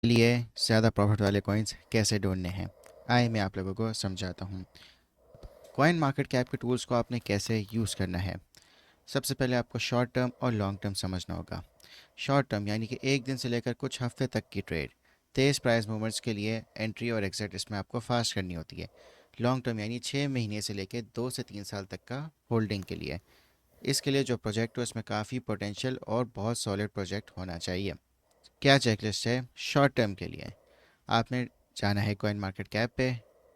लिए ज़्यादा प्रॉफिट वाले कॉइन्स कैसे ढूंढने हैं, आइए मैं आप लोगों को समझाता हूँ। कॉइन मार्केट कैप के टूल्स को आपने कैसे यूज़ करना है। सबसे पहले आपको शॉर्ट टर्म और लॉन्ग टर्म समझना होगा। शॉर्ट टर्म यानी कि एक दिन से लेकर कुछ हफ्ते तक की ट्रेड, तेज़ प्राइस मूवमेंट्स के लिए एंट्री और एग्जिट इसमें आपको फास्ट करनी होती है। लॉन्ग टर्म यानी 6 महीने से लेकर 2 से 3 साल तक का होल्डिंग के लिए। इसके लिए जो प्रोजेक्ट हो इसमें काफ़ी पोटेंशियल और बहुत सॉलिड प्रोजेक्ट होना चाहिए। क्या चेकलिस्ट है शॉर्ट टर्म के लिए? आपने जाना है कॉइन मार्केट कैप पे,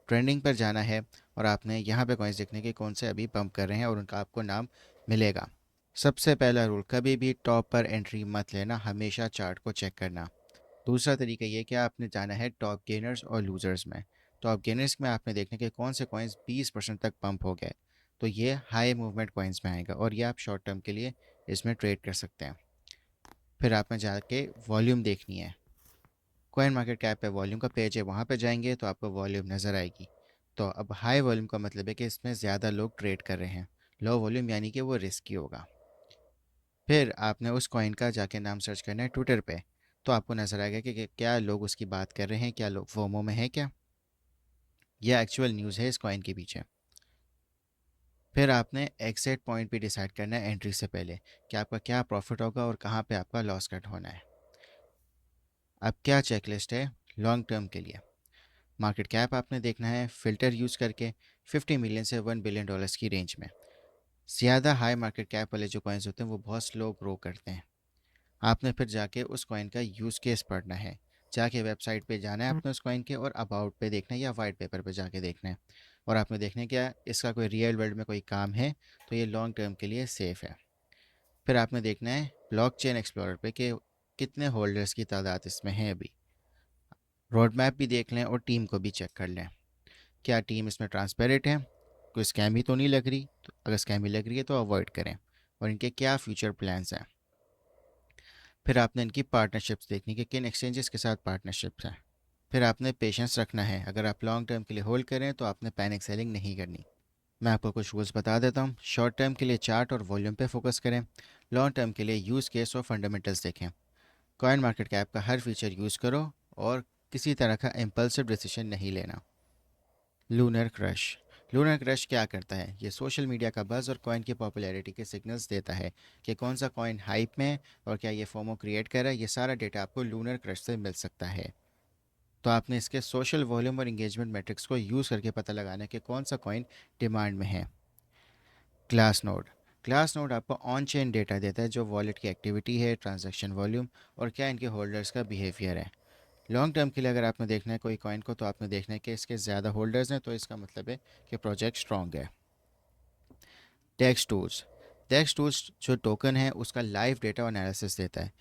ट्रेंडिंग पर जाना है और आपने यहाँ पे कॉइन्स देखने के कौन से अभी पंप कर रहे हैं और उनका आपको नाम मिलेगा। सबसे पहला रूल, कभी भी टॉप पर एंट्री मत लेना, हमेशा चार्ट को चेक करना। दूसरा तरीका ये कि आपने जाना है टॉप गेनर्स और लूजर्स में। टॉप गेनर्स में आपने देखने के कौन से कॉइन्स 20% तक पंप हो गए, तो ये हाई मूवमेंट कॉइन्स में आएगा और ये आप शॉर्ट टर्म के लिए इसमें ट्रेड कर सकते हैं। फिर आपने जाके वॉल्यूम देखनी है। कॉइन मार्केट कैप पे वॉल्यूम का पेज है, वहाँ पे जाएंगे तो आपको वॉल्यूम नज़र आएगी। तो अब हाई वॉल्यूम का मतलब है कि इसमें ज़्यादा लोग ट्रेड कर रहे हैं। लो वॉल्यूम यानी कि वो रिस्की होगा। फिर आपने उस कॉइन का जाके नाम सर्च करना है ट्विटर पे, तो आपको नज़र आएगा कि क्या लोग उसकी बात कर रहे हैं, क्या लोग फोमो में है, क्या यह एक्चुअल न्यूज़ है इस कॉइन के पीछे। फिर आपने एग्जैक्ट पॉइंट भी डिसाइड करना है एंट्री से पहले कि आपका क्या प्रॉफिट होगा और कहाँ पे आपका लॉस कट होना है। अब क्या चेकलिस्ट है लॉन्ग टर्म के लिए? मार्केट कैप आपने देखना है फिल्टर यूज़ करके 50 मिलियन से $1 बिलियन की रेंज में। ज़्यादा हाई मार्केट कैप वाले जो कॉइन्स होते हैं वो बहुत स्लो ग्रो करते हैं। आपने फिर जाके उस कॉइन का यूज़ केस पढ़ना है। जाके वेबसाइट पे जाना है अपने उस कॉइन के और अबाउट पे देखना है या वाइट पेपर पे जाके देखना है। और आपने देखना है क्या इसका कोई रियल वर्ल्ड में कोई काम है, तो ये लॉन्ग टर्म के लिए सेफ़ है। फिर आपने देखना है ब्लॉकचेन एक्सप्लोरर पे कि कितने होल्डर्स की तादाद इसमें है अभी। रोड मैप भी देख लें और टीम को भी चेक कर लें। क्या टीम इसमें ट्रांसपेरेंट है, कोई स्कैम ही तो नहीं लग रही? तो अगर स्कैम ही लग रही है तो अवॉइड करें। और इनके क्या फ्यूचर प्लान्स हैं। फिर आपने इनकी पार्टनरशिप्स देखनी कि किन एक्सचेंजेस के साथ पार्टनरशिप्स हैं। फिर आपने पेशेंस रखना है। अगर आप लॉन्ग टर्म के लिए होल्ड करें तो आपने पैनिक सेलिंग नहीं करनी। मैं आपको कुछ रूल्स बता देता हूँ। शॉर्ट टर्म के लिए चार्ट और वॉल्यूम पे फोकस करें। लॉन्ग टर्म के लिए यूज़ केस और फंडामेंटल्स देखें। कॉइन मार्केट कैप का हर फीचर यूज़ करो और किसी तरह का इम्पल्सिव डिसीजन नहीं लेना। Lunar crush. लूनर क्रश क्या करता है? ये सोशल मीडिया का बज़ और कॉइन की पॉपुलैरिटी के सिग्नल्स देता है कि कौन सा कॉइन हाइप में है और क्या ये फोमो क्रिएट कर रहा है। ये सारा डेटा आपको लूनर क्रश से मिल सकता है। तो आपने इसके सोशल वॉल्यूम और इंगेजमेंट मैट्रिक्स को यूज़ करके पता लगाना है कि कौन सा कॉइन डिमांड में है। Class node. क्लास नोड आपको ऑन चेन डेटा देता है, जो वॉलेट की एक्टिविटी है, ट्रांजैक्शन वॉल्यूम और क्या इनके होल्डर्स का बिहेवियर है। लॉन्ग टर्म के लिए अगर आपने देखना है कोई कॉइन को, तो आपने देखना है कि इसके ज़्यादा होल्डर्स हैं, तो इसका मतलब है कि प्रोजेक्ट स्ट्रॉन्ग है। डेक्स टूल्स। डेक्स टूल्स जो टोकन है उसका लाइव डेटा एनालिसिस देता है।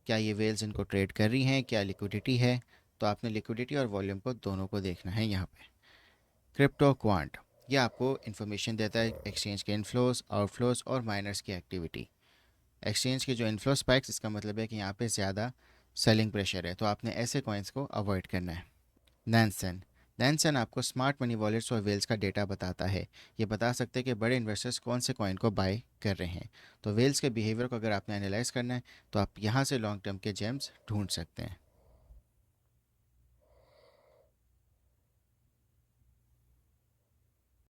क्या ये वेल्स इनको ट्रेड कर रही हैं, क्या लिक्विडिटी है। तो आपने लिक्विडिटी और वॉल्यूम को दोनों को देखना है यहाँ पे। क्रिप्टो क्वांट, ये आपको इन्फॉर्मेशन देता है एक्सचेंज के इनफ्लोज, आउटफ्लोज और माइनर्स की एक्टिविटी। एक्सचेंज के जो इनफ्लो स्पाइक्स, इसका मतलब है कि यहाँ पे ज़्यादा सेलिंग प्रेशर है, तो आपने ऐसे कॉइन्स को अवॉइड करना है। नैनसन। नैनसन आपको स्मार्ट मनी वॉलेट्स और वेल्स का डेटा बताता है। ये बता सकते हैं कि बड़े इन्वेस्टर्स कौन से कॉइन को बाय कर रहे हैं। तो वेल्स के बिहेवियर को अगर आपने एनालाइज करना है तो आप यहाँ से लॉन्ग टर्म के जेम्स ढूंढ सकते हैं।